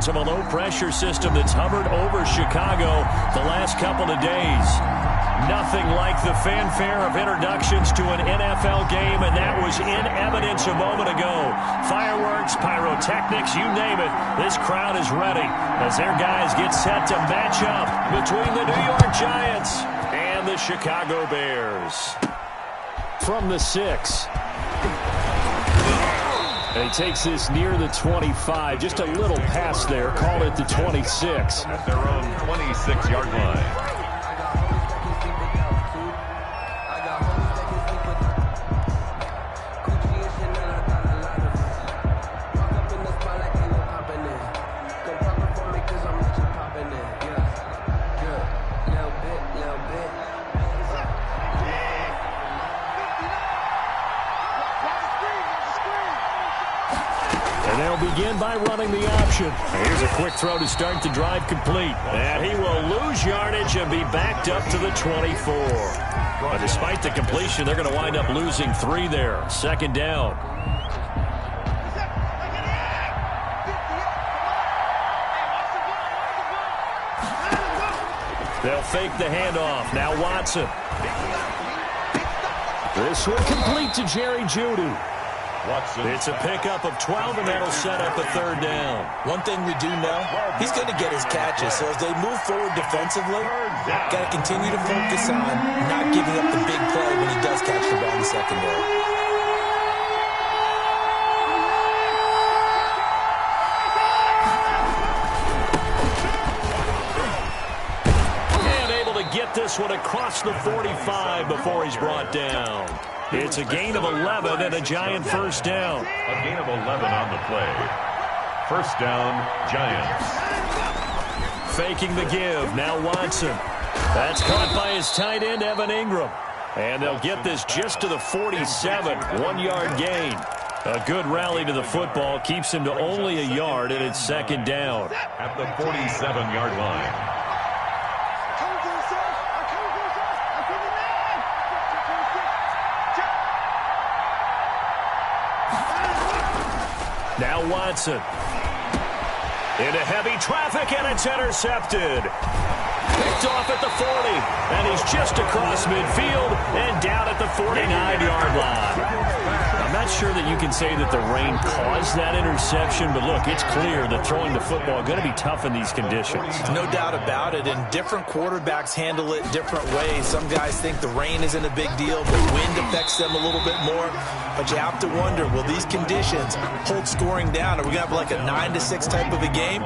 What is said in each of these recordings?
signs of a low-pressure system that's hovered over Chicago the last couple of days. Nothing like the fanfare of introductions to an NFL game, and that was in evidence a moment ago. Fireworks, pyrotechnics, you name it. This crowd is ready as their guys get set to match up between the New York Giants and the Chicago Bears. From the 6. And he takes this near the 25. Just a little pass there. Called it the 26. At their own 26-yard line. Begin by running the option. Here's a quick throw to start the drive complete. And he will lose yardage and be backed up to the 24. But despite the completion, they're going to wind up losing 3 there. Second down. They'll fake the handoff. Now Watson. This one complete to Jerry Jeudy. It's a pickup of 12, and that'll set up a third down. One thing we do know, he's going to get his catches. So as they move forward defensively, got to continue to focus on not giving up the big play when he does catch the ball in the secondary. And able to get this one across the 45 before he's brought down. It's a gain of 11 and a Giant first down. A gain of 11 on the play. First down, Giants. Faking the give. Now Watson. That's caught by his tight end, Evan Ingram. And they'll get this just to the 47. 1-yard gain. A good rally to the football. Keeps him to only a yard, and it's second down. At the 47-yard line. Now Watson. Into heavy traffic, and it's intercepted. Picked off at the 40, and he's just across midfield and down at the 49-yard line. I'm not sure that you can say that the rain caused that interception, but look, it's clear that throwing the football is going to be tough in these conditions. No doubt about it, and different quarterbacks handle it different ways. Some guys think the rain isn't a big deal, but wind affects them a little bit more. But you have to wonder, will these conditions hold scoring down? Are we going to have like a 9-6 type of a game?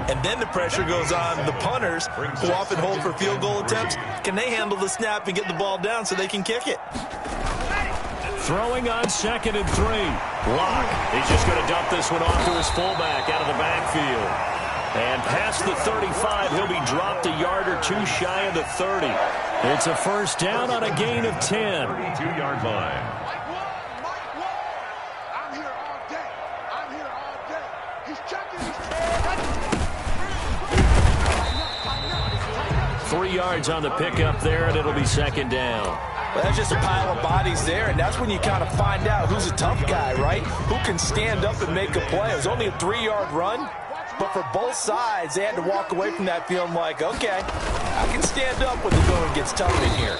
And then the pressure goes on the punters, who often hold for field goal attempts. Can they handle the snap and get the ball down so they can kick it? Throwing on 2nd and 3. Block. He's just going to dump this one off to his fullback out of the backfield. And past the 35, he'll be dropped a yard or two shy of the 30. It's a first down on a gain of 10. 32-yard line. 3 yards on the pickup there, and it'll be second down. Well, that's just a pile of bodies there, and that's when you kind of find out who's a tough guy, right? Who can stand up and make a play. It was only a 3-yard run, but for both sides, they had to walk away from that feeling like, okay, I can stand up when the going gets tough in here.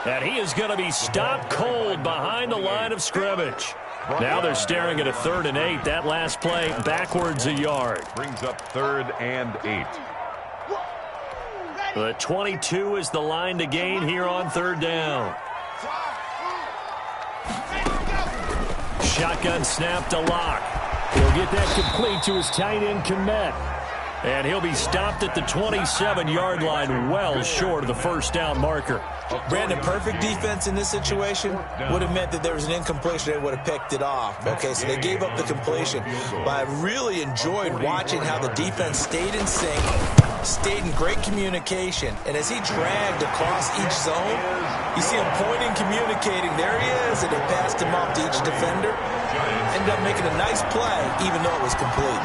And he is going to be stopped cold behind the line of scrimmage. Now they're staring at a 3rd and 8. That last play backwards a yard. Brings up 3rd and 8. The 22 is the line to gain here on 3rd down. Shotgun snap to Locke. He'll get that complete to his tight end, Kmet. And he'll be stopped at the 27-yard line, well short of the first down marker. Brandon, perfect defense in this situation would have meant that there was an incompletion. They would have picked it off. Okay, so they gave up the completion. But I really enjoyed watching how the defense stayed in sync, stayed in great communication. And as he dragged across each zone, you see him pointing, communicating. There he is, and they passed him off to each defender. Ended up making a nice play, even though it was complete.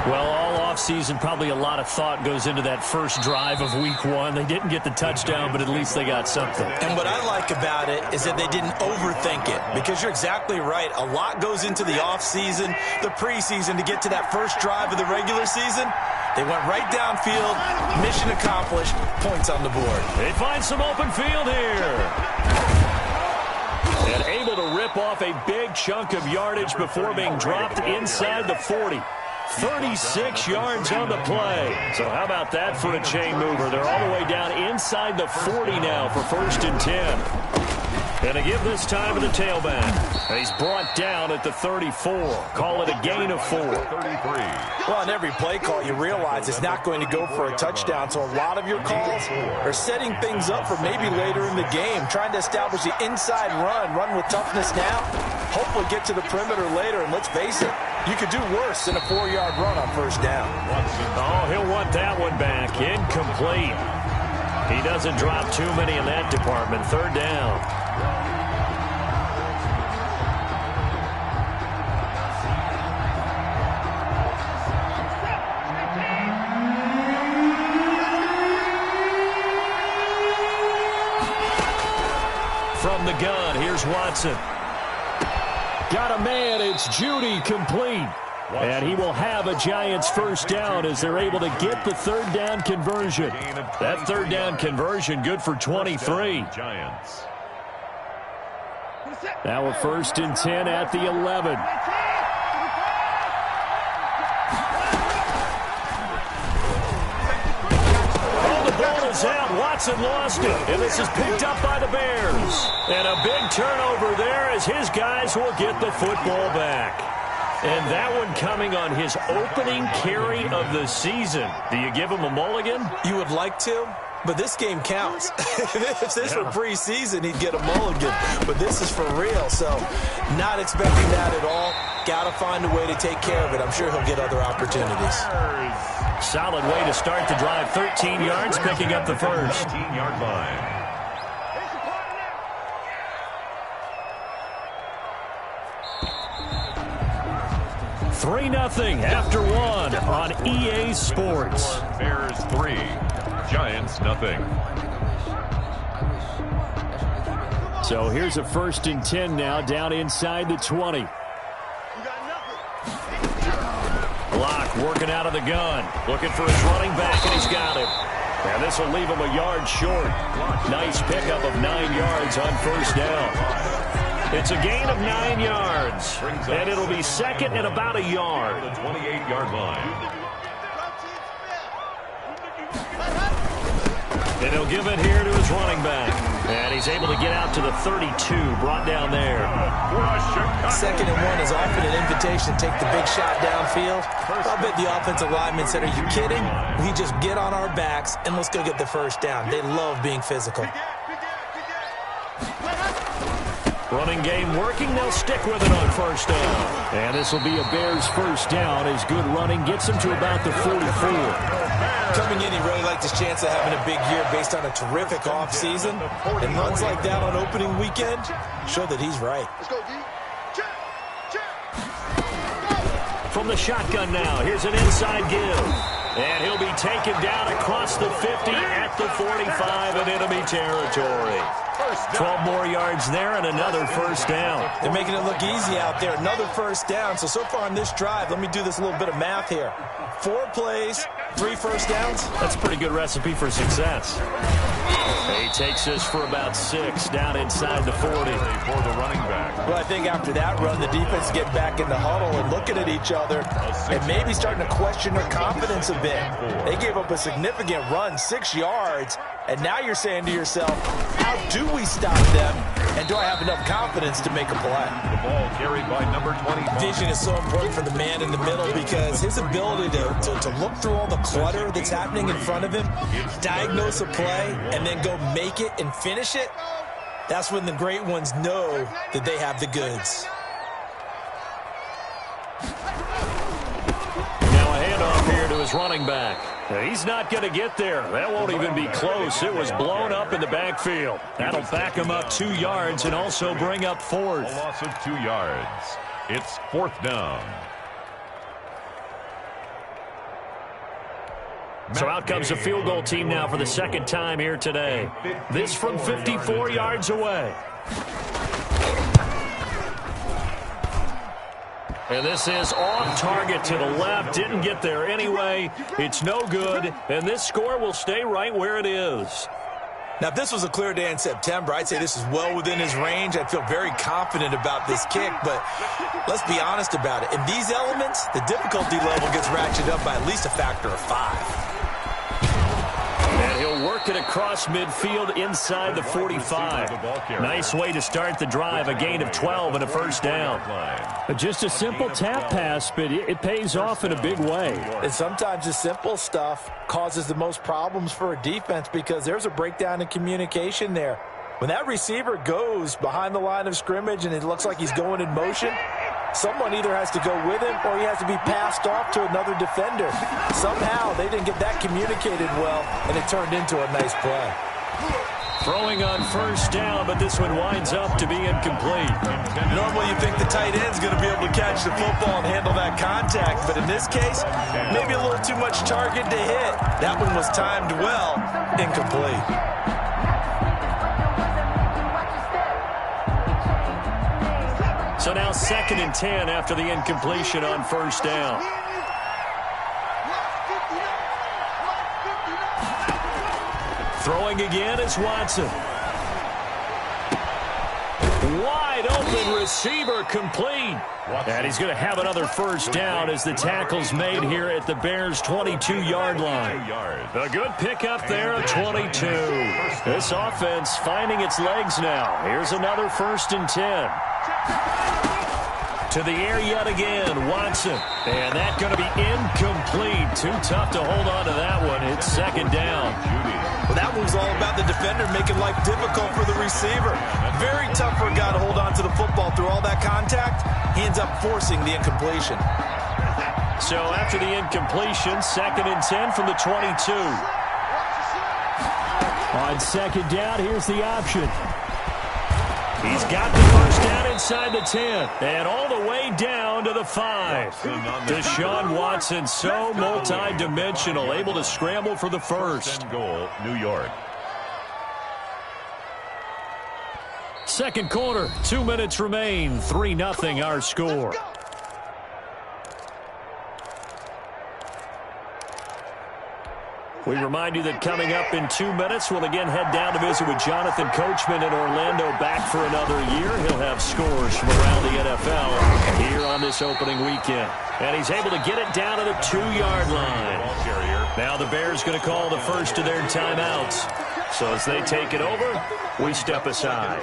Well, all offseason, probably a lot of thought goes into that first drive of week 1. They didn't get the touchdown, but at least they got something. And what I like about it is that they didn't overthink it, because you're exactly right. A lot goes into the offseason, the preseason, to get to that first drive of the regular season. They went right downfield, mission accomplished, points on the board. They find some open field here. And able to rip off a big chunk of yardage before being dropped inside the 40. 36 yards on the play. So how about that for a chain mover? They're all the way down inside the 40 now for 1st and 10. And to give this time to the tailback. He's brought down at the 34. Call it a gain of 4. 33. Well, on every play call, you realize it's not going to go for a touchdown. So a lot of your calls are setting things up for maybe later in the game, trying to establish the inside run with toughness now. Hopefully get to the perimeter later, and let's face it, you could do worse than a 4-yard run on 1st down. Oh, he'll want that one back. Incomplete. He doesn't drop too many in that department. 3rd down. From the gun, here's Watson. Got a man, it's Judy, complete. And he will have a Giants 1st down as they're able to get the 3rd down conversion. That 3rd down conversion good for 23. Giants. Now a 1st and 10 at the 11. Out. Watson lost it, and this is picked up by the Bears. And a big turnover there as his guys will get the football back. And that one coming on his opening carry of the season. Do you give him a mulligan? You would like to, but this game counts. If this were preseason, he'd get a mulligan. But this is for real, so not expecting that at all. Got to find a way to take care of it. I'm sure he'll get other opportunities. Solid way to start the drive. 13 yards, picking up the 1st. 15-yard line. Three 3-0 after 1 on EA Sports. Bears 3, Giants 0. So here's a 1st and 10 now, down inside the 20. Block working out of the gun. Looking for his running back, and he's got him. And this will leave him a yard short. Nice pickup of 9 yards on 1st down. It's a gain of 9 yards. And it'll be 2nd and about a yard. The 28-yard line. And he'll give it here to his running back. And he's able to get out to the 32, brought down there. 2nd and 1 is often an invitation to take the big shot downfield. I'll bet the offensive lineman said, are you kidding? We just get on our backs and let's go get the 1st down. They love being physical. Running game working. They'll stick with it on 1st down. And this will be a Bears 1st down as good running gets him to about the 44. Coming in, he really liked his chance of having a big year based on a terrific offseason. And runs like that on opening weekend show that he's right. From the shotgun now, here's an inside give. And he'll be taken down across the 50 at the 45 in enemy territory. 12 more yards there and another 1st down. They're making it look easy out there. Another 1st down. So far on this drive, let me do this little bit of math here. 4 plays, 3 1st downs. That's a pretty good recipe for success. He takes this for about 6 down inside the 40. For the running back. Well, I think after that run, the defense get back in the huddle and looking at each other and maybe starting to question their confidence a bit. They gave up a significant run, 6 yards, and now you're saying to yourself, how do we stop them? And do I have enough confidence to make a play? The ball carried by number 25. Vision is so important for the man in the middle because his ability to look through all the clutter that's happening in front of him, diagnose a play, and then go make it and finish it, that's when the great ones know that they have the goods. Now a handoff here to his running back. He's not going to get there. That won't even be close. It was blown up in the backfield. That'll back him up 2 yards and also bring up 4th. A loss of 2 yards. It's 4th down. So out comes the field goal team now for the second time here today. This from 54 yards away. And this is off target to the left. Didn't get there anyway. It's no good. And this score will stay right where it is. Now, if this was a clear day in September, I'd say this is well within his range. I'd feel very confident about this kick, but let's be honest about it. In these elements, the difficulty level gets ratcheted up by at least a factor of 5. And he'll work it across midfield inside the 45. Nice way to start the drive, a gain of 12 and a first down. Just a simple tap pass, but it pays off in a big way. And sometimes the simple stuff causes the most problems for a defense because there's a breakdown in communication there. When that receiver goes behind the line of scrimmage and it looks like he's going in motion, someone either has to go with him or he has to be passed off to another defender. Somehow they didn't get that communicated well, and it turned into a nice play. Throwing on first down, but this one winds up to be incomplete. Normally you think the tight end's going to be able to catch the football and handle that contact, but in this case, maybe a little too much target to hit. That one was timed well, incomplete. So now 2nd and 10 after the incompletion on first down. Throwing again is Watson. Wide open receiver complete. And he's going to have another first down as the tackle's made here at the Bears' 22-yard line. A good pickup there at 22. This offense finding its legs now. Here's another 1st and 10. To the air yet again, Watson. And that's going to be incomplete. Too tough to hold on to that one. It's 2nd down. Well, that one's all about the defender making life difficult for the receiver. Very tough for a guy to hold on to the football through all that contact. He ends up forcing the incompletion. So after the incompletion, 2nd and 10 from the 22. On 2nd down, here's the option. He's got the first down inside the 10 and all the way down to the 5. Deshaun Watson, so multi-dimensional, able to scramble for the first. Goal, New York. Second quarter, 2 minutes remain. 3-0 our score. We remind you that coming up in 2 minutes, we'll again head down to visit with Jonathan Coachman in Orlando, back for another year. He'll have scores from around the NFL here on this opening weekend. And he's able to get it down to the 2-yard line. Now the Bears going to call the first of their timeouts. So as they take it over, we step aside.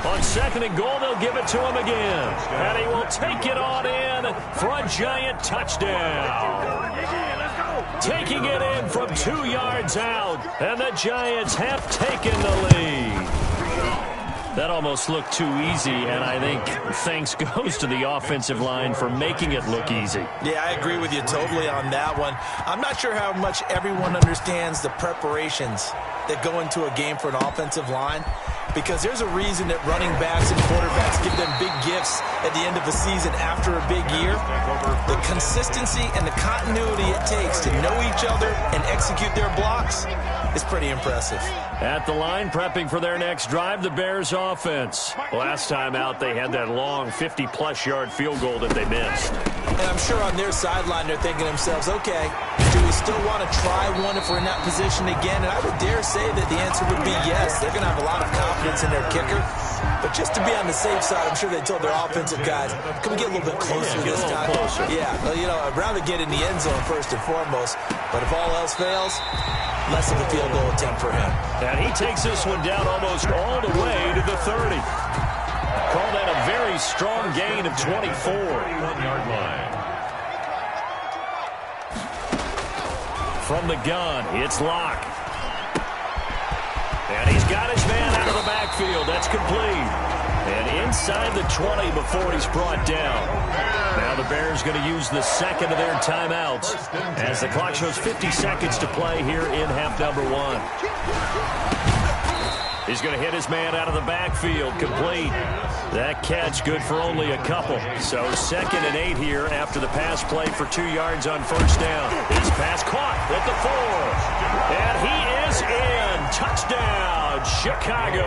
On 2nd and goal, they'll give it to him again. And he will take it on in for a giant touchdown. Taking it in from 2 yards out. And the Giants have taken the lead. That almost looked too easy, and I think thanks goes to the offensive line for making it look easy. Yeah, I agree with you totally on that one. I'm not sure how much everyone understands the preparations that go into a game for an offensive line, because there's a reason that running backs and quarterbacks give them big gifts at the end of the season after a big year. The consistency and the continuity it takes to know each other and execute their blocks is pretty impressive. At the line, prepping for their next drive, the Bears offense. Last time out, they had that long 50-plus yard field goal that they missed. And I'm sure on their sideline, they're thinking to themselves, okay, do we still want to try one if we're in that position again? And I would dare say that the answer would be yes. They're going to have a lot of confidence in their kicker. But just to be on the safe side, I'm sure they told their offensive guys, can we get a little bit closer this time? Yeah, well, you know, I'd rather get in the end zone first and foremost. But if all else fails, less of a field goal attempt for him. And he takes this one down almost all the way to the 30. Call that a very strong gain of 24. 1-yard line. From the gun, it's Locke. And he's got his man out of the backfield. That's complete. And inside the 20 before he's brought down. Now the Bears going to use the second of their timeouts as the clock shows 50 seconds to play here in half number 1. He's going to hit his man out of the backfield, complete. That catch good for only a couple. So 2nd and 8 here after the pass play for 2 yards on first down. His pass caught at the 4. And he is in. Touchdown, Chicago.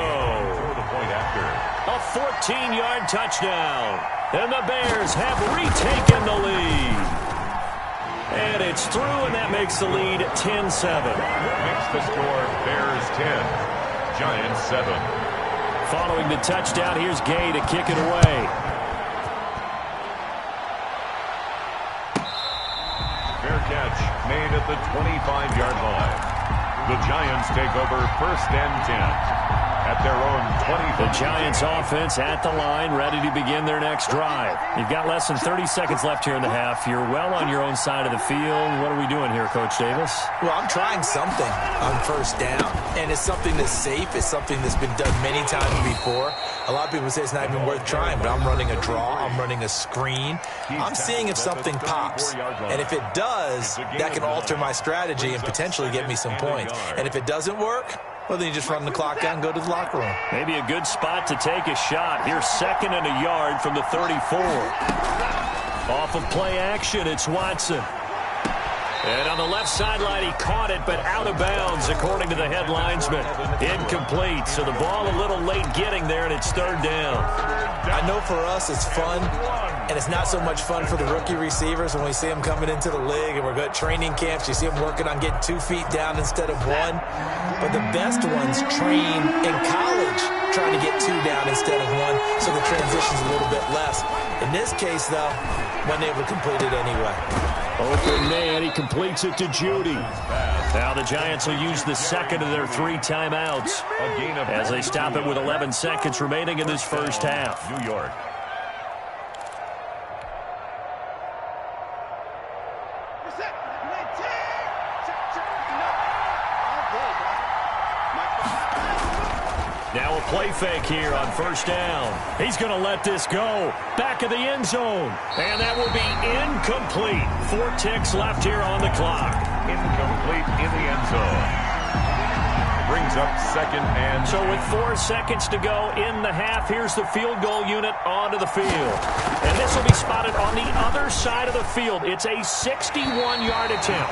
A 14-yard touchdown. And the Bears have retaken the lead. And it's through, and that makes the lead 10-7. Makes the score Bears 10. Giants 7. Following the touchdown, here's Gay to kick it away. Fair catch made at the 25-yard line. The Giants take over 1st and 10 at their own 25. The Giants offense at the line, ready to begin their next drive. You've got less than 30 seconds left here in the half. You're well on your own side of the field. What are we doing here, Coach Davis? Well, I'm trying something on first down, and it's something that's safe. It's something that's been done many times before. A lot of people say it's not even worth trying, but I'm running a draw. I'm running a screen. I'm seeing if something pops, and if it does, that can alter my strategy and potentially get me some points. And if it doesn't work, well, then you just run the clock out and go to the locker room. Maybe a good spot to take a shot. Here's 2nd and a yard from the 34. Off of play action, it's Watson. And on the left sideline, he caught it, but out of bounds, according to the head linesman. Incomplete, so the ball a little late getting there, and it's 3rd down. I know for us it's fun, and it's not so much fun for the rookie receivers when we see them coming into the league, and we're good training camps. You see them working on getting 2 feet down instead of 1. But the best ones train in college trying to get 2 down instead of 1, so the transition's a little bit less. In this case, though, wasn't able to complete it anyway. Open man, he completes it to Judy. Now the Giants will use the 2nd of their 3 timeouts as they stop it with 11 seconds remaining in this first half. New York. Now a play fake here on first down. He's going to let this go. Back of the end zone. And that will be incomplete. 4 ticks left here on the clock. Incomplete in the end zone. Brings up 2nd and... So with 4 seconds to go in the half, here's the field goal unit onto the field. And this will be spotted on the other side of the field. It's a 61-yard attempt.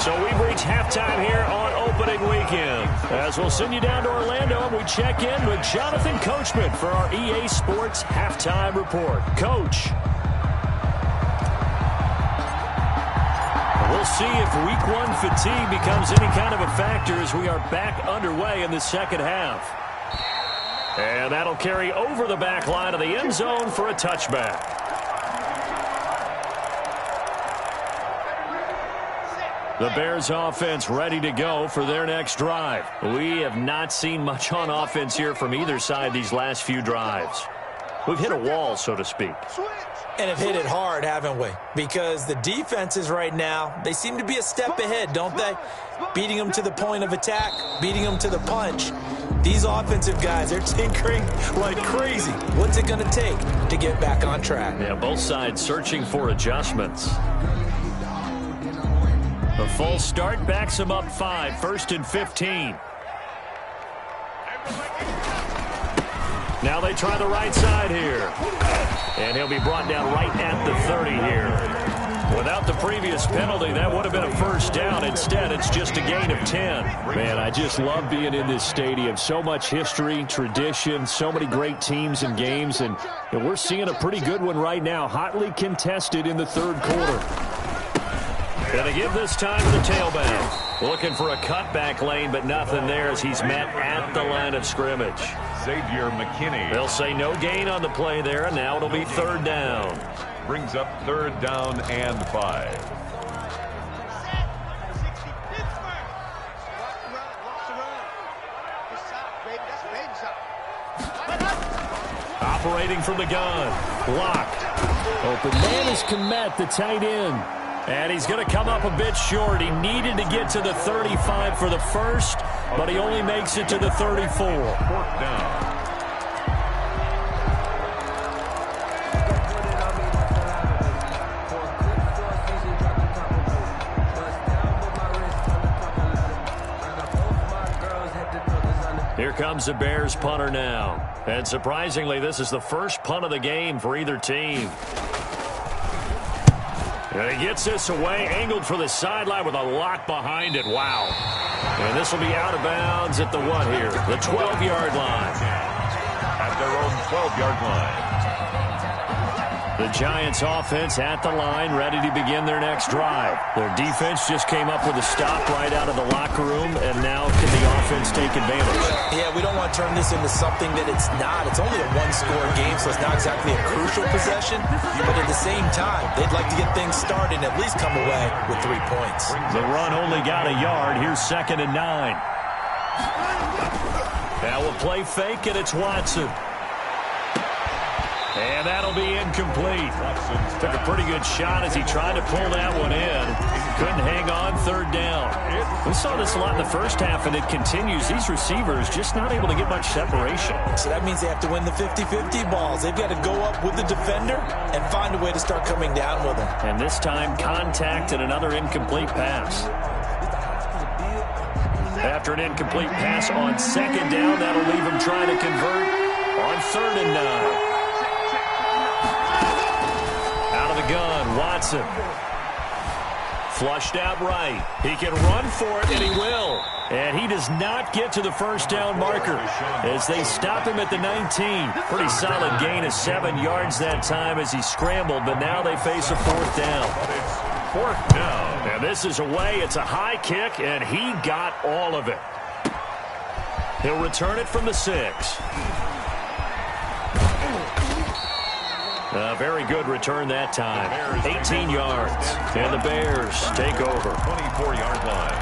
So we've reached halftime here on opening weekend. As we'll send you down to Orlando, and we check in with Jonathan Coachman for our EA Sports Halftime Report. Coach. We'll see if Week 1 fatigue becomes any kind of a factor as we are back underway in the second half. And that'll carry over the back line of the end zone for a touchback. The Bears offense ready to go for their next drive. We have not seen much on offense here from either side these last few drives. We've hit a wall, so to speak. And have hit it hard, haven't we? Because the defenses right now, they seem to be a step ahead, don't they? Beating them to the point of attack, beating them to the punch. These offensive guys, they're tinkering like crazy. What's it going to take to get back on track? Yeah, both sides searching for adjustments. The full start backs him up 5, 1st and 15. Now they try the right side here. And he'll be brought down right at the 30 here. Without the previous penalty, that would have been a first down. Instead, it's just a gain of 10. Man, I just love being in this stadium. So much history, tradition, so many great teams and games. And we're seeing a pretty good one right now, hotly contested in the 3rd quarter. Gonna give this time to the tailback. Looking for a cutback lane, but nothing there as he's met at the line of scrimmage. Xavier McKinney. They'll say no gain on the play there, and now it'll be 3rd down. Brings up 3rd down and 5. Operating from the gun. Blocked. Open man is Komet, the tight end. And he's going to come up a bit short. He needed to get to the 35 for the first, but he only makes it to the 34. 4th down. comes the Bears punter now. And surprisingly, this is the first punt of the game for either team. And he gets this away, angled for the sideline with a lock behind it. Wow. And this will be out of bounds at the what here? The 12-yard line. At their own 12-yard line. The Giants offense at the line, ready to begin their next drive. Their defense just came up with a stop right out of the locker room, and now can the offense take advantage? Yeah, we don't want to turn this into something that it's not. It's only a one-score game, so it's not exactly a crucial possession. But at the same time, they'd like to get things started and at least come away with 3 points. The run only got a yard. Here's 2nd and 9. Now we'll play fake, and it's Watson. And that'll be incomplete. Took a pretty good shot as he tried to pull that one in. Couldn't hang on, 3rd down. We saw this a lot in the first half, and it continues. These receivers just not able to get much separation. So that means they have to win the 50-50 balls. They've got to go up with the defender and find a way to start coming down with them. And this time, contact and another incomplete pass. After an incomplete pass on 2nd down, that'll leave him trying to convert on 3rd and 9. Out of the gun, Watson. Flushed out right. He can run for it, and he will. And he does not get to the first down marker as they stop him at the 19. Pretty solid gain of 7 yards that time as he scrambled, but now they face a 4th down. 4th down. And this is away. It's a high kick, and he got all of it. He'll return it from the 6. A very good return that time. 18 yards. And the Bears take over. 24-yard line.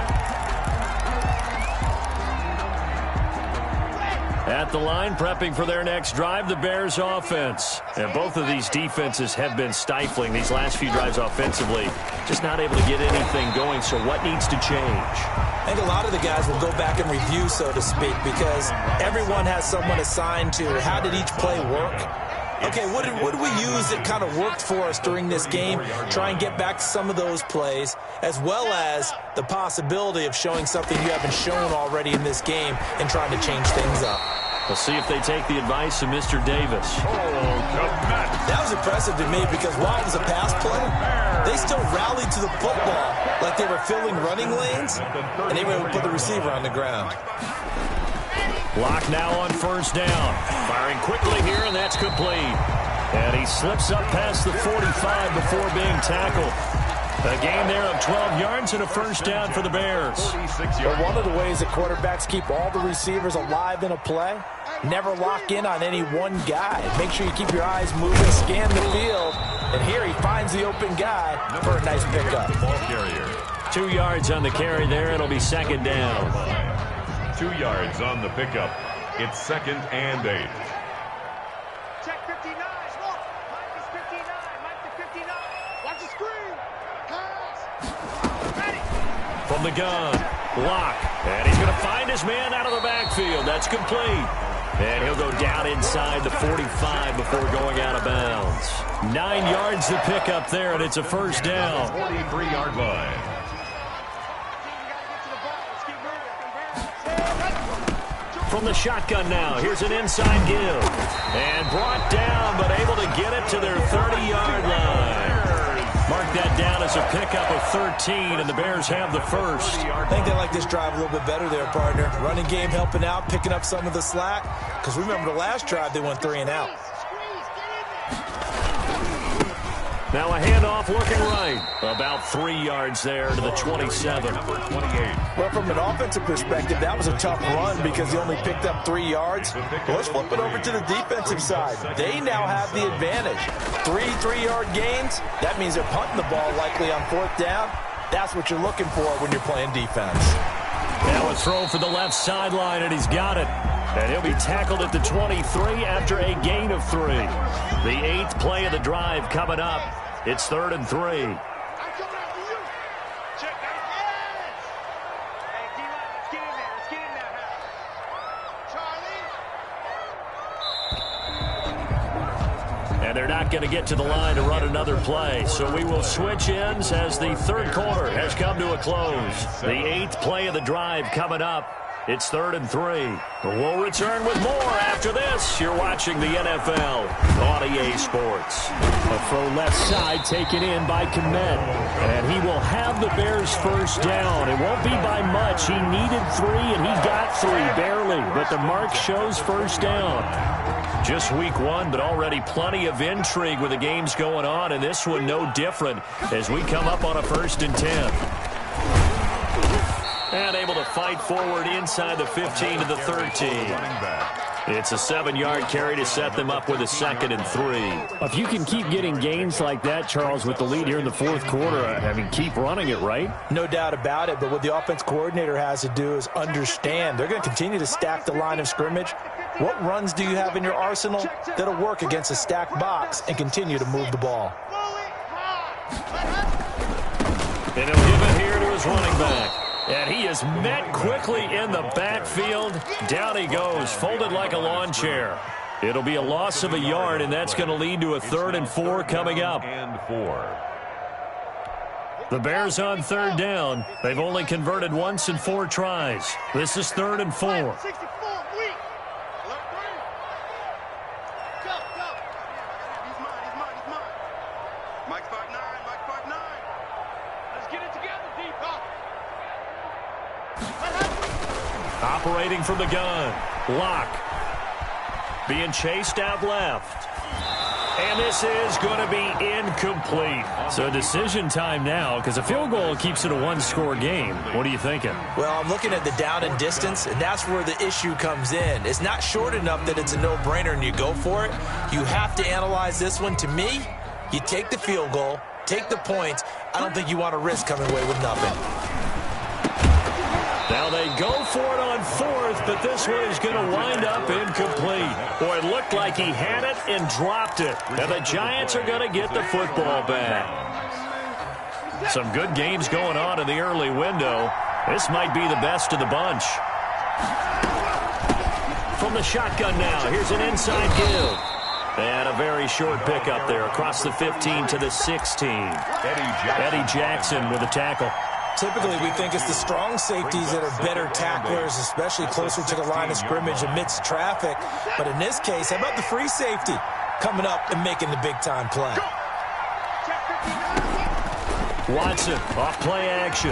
At the line, prepping for their next drive, the Bears offense. And both of these defenses have been stifling these last few drives offensively. Just not able to get anything going, so what needs to change? I think a lot of the guys will go back and review, so to speak, because everyone has someone assigned to how did each play work. Okay, what did we use that kind of worked for us during this game? Try and get back to some of those plays, as well as the possibility of showing something you haven't shown already in this game and trying to change things up. We'll see if they take the advice of Mr. Davis. That was impressive to me because while it was a pass play, they still rallied to the football like they were filling running lanes, and they were able to put the receiver on the ground. Lock now on 1st down. Firing quickly here, and that's complete. And he slips up past the 45 before being tackled. A gain there of 12 yards and a 1st down for the Bears. Well, one of the ways that quarterbacks keep all the receivers alive in a play, never lock in on any one guy. Make sure you keep your eyes moving, scan the field, and here he finds the open guy for a nice pickup. Ball carrier. 2 yards on the carry there. It'll be 2nd down. 2 yards on the pickup. It's 2nd and 8. Check 59. Look, Mike is 59. Mike to 59. Watch the screen. Pass. Ready. From the gun, Lock. And he's going to find his man out of the backfield. That's complete. And he'll go down inside the 45 before going out of bounds. 9 yards to pick up there, and it's a 1st down. 43-yard line. From the shotgun now, here's an inside give. And brought down, but able to get it to their 30-yard line. Mark that down as a pickup of 13, and the Bears have the 1st. I think they like this drive a little bit better there, partner. Running game helping out, picking up some of the slack. Because remember the last drive, they went 3 and out. Now a handoff looking right. About 3 yards there to the 27. Number 28. Well, from an offensive perspective, that was a tough run because he only picked up 3 yards. Let's flip it over to the defensive side. They now have the advantage. 3 3-yard gains. That means they're punting the ball likely on 4th down. That's what you're looking for when you're playing defense. Now a throw for the left sideline, and he's got it. And he'll be tackled at the 23 after a gain of 3. The 8th play of the drive coming up. It's 3rd and 3. I'm coming after you. Check that. Hey, D-line, let's get in there. Let's get in there, Charlie. And they're not going to get to the line to run another play. So we will switch ends as the 3rd quarter has come to a close. The 8th play of the drive coming up. It's 3rd and 3. We'll return with more after this. You're watching the NFL on EA Sports. A throw left side taken in by Komet. And he will have the Bears first down. It won't be by much. He needed 3, and he got 3, barely. But the mark shows first down. Just week 1, but already plenty of intrigue with the games going on, and this one no different as we come up on a 1st and 10. And able to fight forward inside the 15 to the 13. It's a 7-yard carry to set them up with a 2nd and 3. If you can keep getting gains like that, Charles, with the lead here in the 4th quarter, I mean, keep running it, right? No doubt about it, but what the offense coordinator has to do is understand. They're going to continue to stack the line of scrimmage. What runs do you have in your arsenal that'll work against a stacked box and continue to move the ball? And he'll give it here to his running back. And he is met quickly in the backfield. Down he goes, folded like a lawn chair. It'll be a loss of a yard, and that's going to lead to a 3rd and 4 coming up. The Bears on 3rd down. They've only converted once in 4 tries. This is 3rd and 4. Operating from the gun. Lock. Being chased out left. And this is going to be incomplete. So decision time now, because a field goal keeps it a 1-score game. What are you thinking? Well, I'm looking at the down and distance, and that's where the issue comes in. It's not short enough that it's a no-brainer and you go for it. You have to analyze this one. To me, you take the field goal, take the points. I don't think you want to risk coming away with nothing. Now they go for it on 4th, but this one is going to wind up incomplete. Boy, it looked like he had it and dropped it. And the Giants are going to get the football back. Some good games going on in the early window. This might be the best of the bunch. From the shotgun now, here's an inside give. And a very short pickup there across the 15 to the 16. Eddie Jackson with a tackle. Typically, we think it's the strong safeties that are better tacklers, especially closer to the line of scrimmage amidst traffic. But in this case, how about the free safety coming up and making the big-time play? Watson, off play action.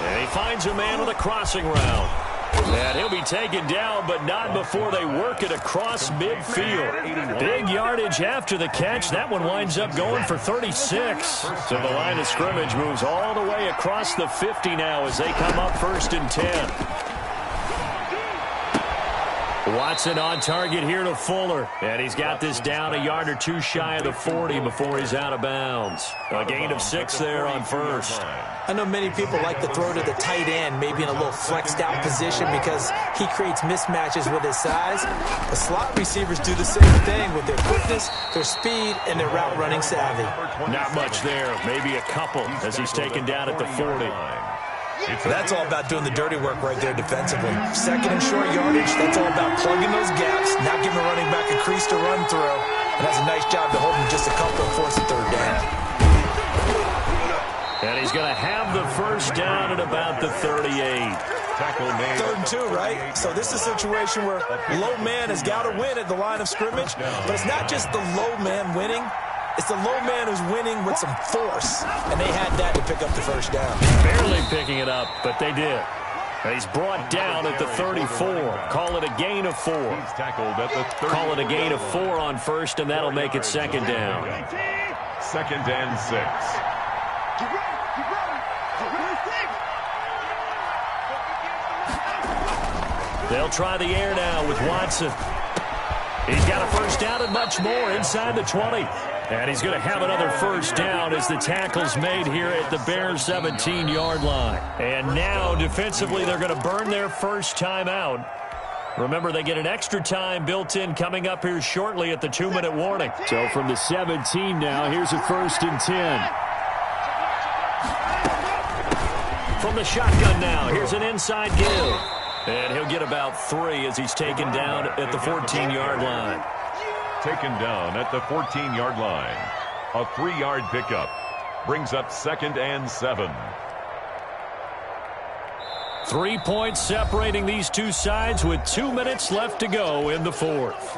And he finds a man with a crossing route. And he'll be taken down, but not before they work it across midfield. Big yardage after the catch. That one winds up going for 36. So the line of scrimmage moves all the way across the 50 now as they come up 1st and 10. Watson on target here to Fuller. And he's got this down a yard or 2 shy of the 40 before he's out of bounds. A gain of 6 there on 1st. I know many people like to throw to the tight end, maybe in a little flexed out position because he creates mismatches with his size. The slot receivers do the same thing with their quickness, their speed, and their route running savvy. Not much there. Maybe a couple as he's taken down at the 40. That's all about doing the dirty work right there defensively. 2nd and short yardage, that's all about plugging those gaps, not giving a running back a crease to run through, and has a nice job to hold him just a couple and force a 3rd down. And he's going to have the first down at about the 38. 3rd and 2, right? So this is a situation where low man has got to win at the line of scrimmage, but it's not just the low man winning. It's the low man who's winning with some force, and they had that to pick up the first down. Barely picking it up, but they did. And he's brought down at the 34. Call it a gain of 4. He's tackled at the 30. Call it a gain of 4 on 1st, and that'll make it 2nd down. 2nd and 6. They'll try the air now with Watson. He's got a first down and much more inside the 20. And he's going to have another first down as the tackle's made here at the Bears' 17-yard line. And now, defensively, they're going to burn their first time out. Remember, they get an extra time built in coming up here shortly at the 2-minute warning. So from the 17 now, here's a 1st and 10. From the shotgun now, here's an inside give. And he'll get about 3 as he's taken down at the 14-yard line. Taken down at the 14-yard line. A 3-yard pickup brings up 2nd and 7. 3 points separating these two sides with 2 minutes left to go in the fourth.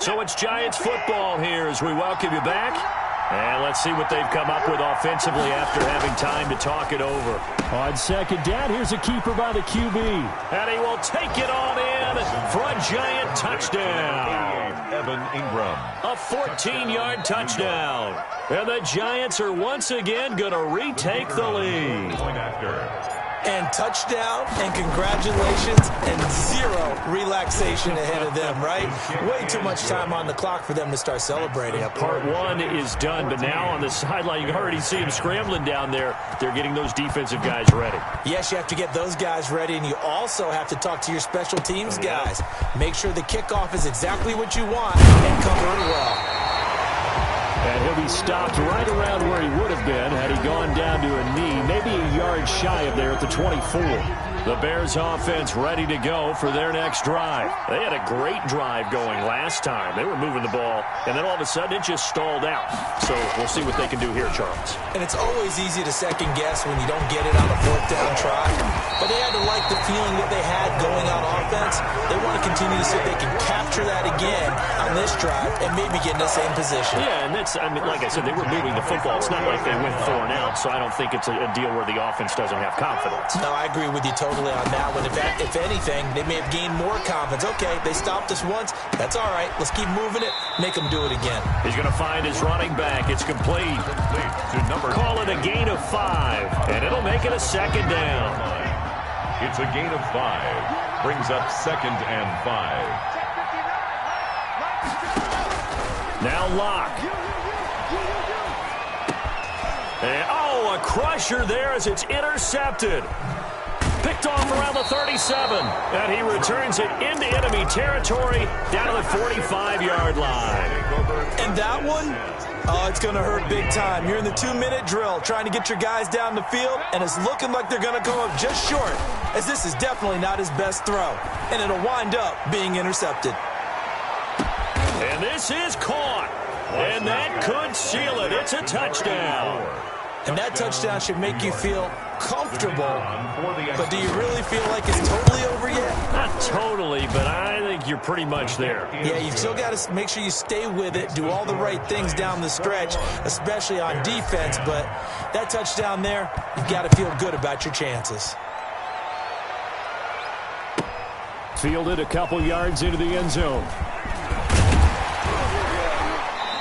So it's Giants football here as we welcome you back. And let's see what they've come up with offensively after having time to talk it over. On second down, here's a keeper by the QB. And he will take it on in for a Giant touchdown. Evan Ingram. A 14-yard touchdown. And the Giants are once again going to retake the lead. Point after. And touchdown, and congratulations, and zero relaxation ahead of them, right? Way too much time on the clock for them to start celebrating. Yeah, part one is done, but now on the sideline, you can already see them scrambling down there. They're getting those defensive guys ready. Yes, you have to get those guys ready, and you also have to talk to your special teams guys. Make sure the kickoff is exactly what you want and cover it well. And he'll be stopped right around where he would have been had he gone down to a knee, maybe a yard shy of there at the 24. The Bears offense ready to go for their next drive. They had a great drive going last time. They were moving the ball, and then all of a sudden it just stalled out. So we'll see what they can do here, Charles. And it's always easy to second guess when you don't get it on a fourth down try. But they had to like the feeling that they had going on offense. They want to continue to see if they can capture that again on this drive and maybe get in the same position. Yeah, and that's, I mean, like I said, they were moving the football. It's not like they went 4 and out, so I don't think it's a deal where the offense doesn't have confidence. No, I agree with you totally on that one. If anything, they may have gained more confidence. Okay, they stopped us once. That's all right. Let's keep moving it. Make them do it again. He's going to find his running back. It's complete. Call it a gain of 5, and it'll make it a second down. It's a gain of 5. Brings up 2nd and 5. Now Locke. And, a crusher there as it's intercepted. Picked off around the 37. And he returns it into enemy territory down to the 45-yard line. And that one, it's going to hurt big time. You're in the 2-minute drill trying to get your guys down the field, and it's looking like they're going to come up just short, as this is definitely not his best throw. And it'll wind up being intercepted. And this is caught. And that could seal it. It's a touchdown. And that touchdown should make you feel comfortable. But do you really feel like it's totally over yet? Not totally, but I think you're pretty much there. Yeah, you've still got to make sure you stay with it, do all the right things down the stretch, especially on defense. But that touchdown there, you've got to feel good about your chances. Fielded a couple yards into the end zone.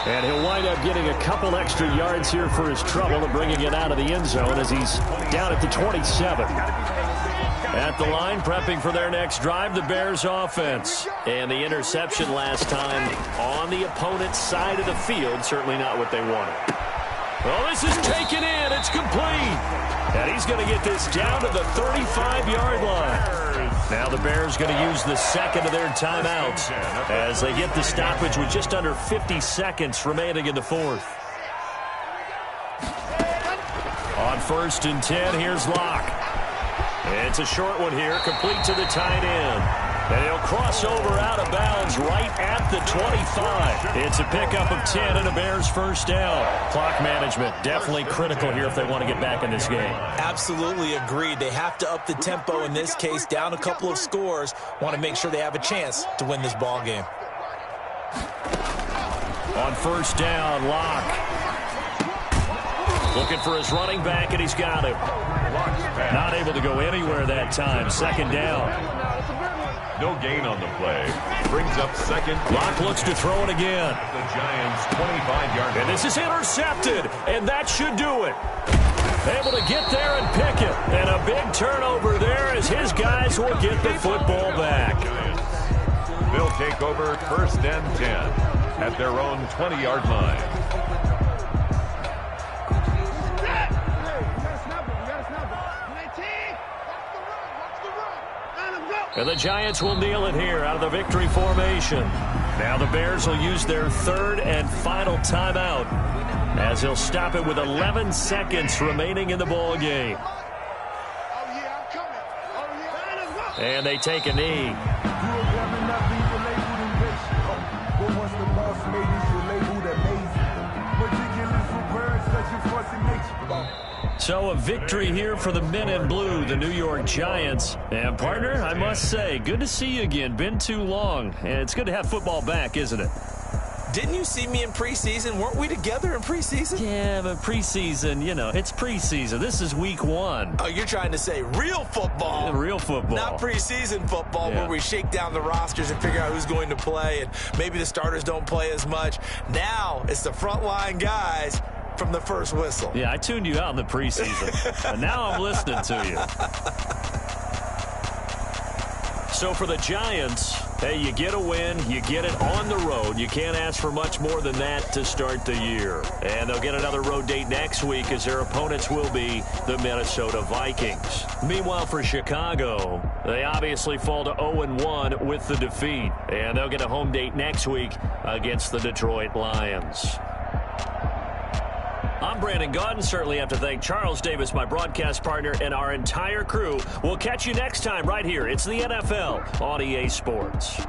And he'll wind up getting a couple extra yards here for his trouble and bringing it out of the end zone as he's down at the 27. At the line, prepping for their next drive, the Bears offense. And the interception last time on the opponent's side of the field, certainly not what they wanted. Well, this is taken in. It's complete. And he's going to get this down to the 35-yard line. Now the Bears going to use the second of their timeouts as they get the stoppage with just under 50 seconds remaining in the fourth. On 1st and 10, here's Locke. It's a short one here, complete to the tight end. And he'll cross over out of bounds right at the 25. It's a pickup of 10 and a Bears first down. Clock management definitely critical here if they want to get back in this game. Absolutely agreed. They have to up the tempo in this case, down a couple of scores. Want to make sure they have a chance to win this ball game. On 1st down, Locke. Looking for his running back, and he's got him. Not able to go anywhere that time. 2nd down. No gain on the play. Brings up 2nd. Locke looks to throw it again. The Giants 25-yard line. And this is intercepted, and that should do it. Able to get there and pick it. And a big turnover there as his guys will get the football back. They'll take over 1st and 10 at their own 20-yard line. And the Giants will kneel it here out of the victory formation. Now the Bears will use their 3rd and final timeout as he'll stop it with 11 seconds remaining in the ball game. And they take a knee. So a victory here for the men in blue, the New York Giants. And, partner, I must say, good to see you again. Been too long. And it's good to have football back, isn't it? Didn't you see me in preseason? Weren't we together in preseason? Yeah, but preseason, it's preseason. This is week 1. Oh, you're trying to say real football. Real football. Not preseason football where we shake down the rosters and figure out who's going to play, and maybe the starters don't play as much. Now it's the frontline guys from the first whistle. Yeah, I tuned you out in the preseason, and now I'm listening to you. So for the Giants, hey, you get a win, you get it on the road. You can't ask for much more than that to start the year. And they'll get another road date next week as their opponents will be the Minnesota Vikings. Meanwhile, for Chicago, they obviously fall to 0-1 with the defeat. And they'll get a home date next week against the Detroit Lions. I'm Brandon Gaudin. Certainly have to thank Charles Davis, my broadcast partner, and our entire crew. We'll catch you next time right here. It's the NFL on EA Sports.